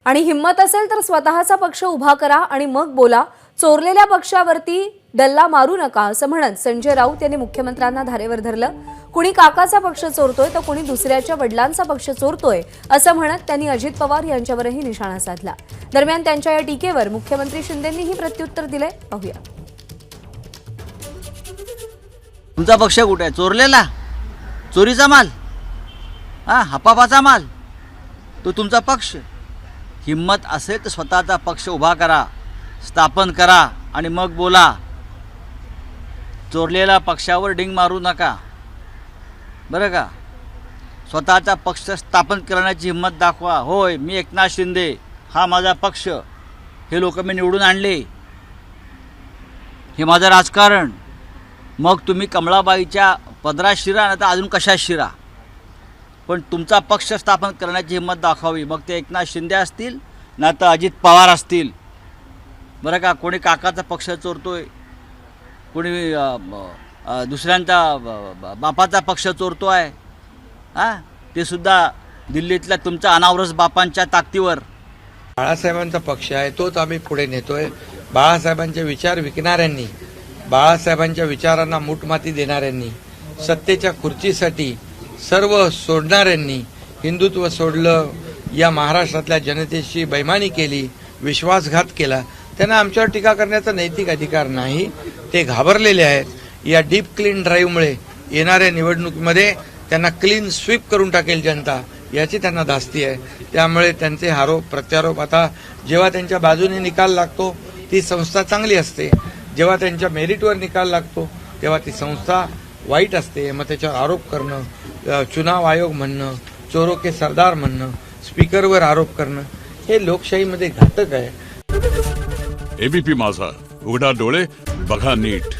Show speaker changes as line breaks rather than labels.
आणि हिम्मत असेल तर स्वतःचा पक्ष उभा करा आणि मग बोला, चोरलेल्या पक्षावरती डल्ला मारू नका असं म्हणत संजय राऊत यांनी मुख्यमंत्र्यांना धारेवर धरलं। कुणी काकाचा पक्ष चोरतोय तर कुणी दुसऱ्याच्या वडिलांचा पक्ष चोरतोय असं म्हणत त्यांनी अजित पवार यांच्यावरही निशाणा साधला। दरम्यान त्यांच्या या टीकेवर मुख्यमंत्री शिंदेंनीही प्रत्युत्तर दिले, पाहूया।
तुमचा पक्ष कुठे आहे? चोरलेला, चोरीचा माल, हपापाचा माल, तो तुमचा पक्ष। हिम्मत असेल तर स्वतःचा पक्ष उभा करा, स्थापन करा आणि मग बोला। चोरलेल्या पक्षावर डिंग मारू नका, बरं का? स्वतःचा पक्ष स्थापन करण्याची हिम्मत दाखवा। होय, मी एकनाथ शिंदे, हा माझा पक्ष, हे लोक मी निवडून आणले, हे माझं राजकारण। मग तुम्ही कमळाबाईच्या पदरात शिरा ना तर अजून कशात शिरा, पण तुमचा पक्ष स्थापन करण्याची हिम्मत दाखवावी। मग ते एकनाथ शिंदे असतील ना तर अजित पवार असतील, बरं का? कोणी काकाचा पक्ष चोरतोय, कोणी दुसऱ्यांचा बापाचा पक्ष चोरतो आहे, ते सुद्धा दिल्लीतल्या तुमच्या अनावरस बापांच्या ताकदीवर।
बाळासाहेबांचा पक्ष आहे, तोच आम्ही पुढे नेतोय। बाळासाहेबांचे विचार विकणाऱ्यांनी, बाळासाहेबांच्या विचारांना मूठमाती देणाऱ्यांनी, सत्तेच्या खुर्चीसाठी सर्व सोडणाऱ्यांनी हिंदुत्व सोडलं, या महाराष्ट्रातल्या जनतेशी बेईमानी केली, विश्वासघात केला, त्यांना आमच्यावर टीका करण्याचा नैतिक अधिकार नाही। ते घाबरलेले आहेत। या डीप क्लीन ड्राईव्हमुळे येणाऱ्या निवडणुकीमध्ये त्यांना क्लीन स्वीप करून टाकेल जनता, याची त्यांना धास्ती आहे। त्यामुळे त्यांचे आरोप प्रत्यारोप, आता जेव्हा त्यांच्या बाजूने निकाल लागतो ती संस्था चांगली असते, जेव्हा त्यांच्या मेरिटवर निकाल लागतो तेव्हा ती संस्था वाईट असते। मग त्याच्यावर आरोप करणं, चुनाव आयोग म्हणणं, चोरों के सरदार म्हणणं, स्पीकरवर आरोप करणं, हे लोकशाहीमध्ये घातक आहे।
एबीपी माझा, उघडा डोळे बघा नीट।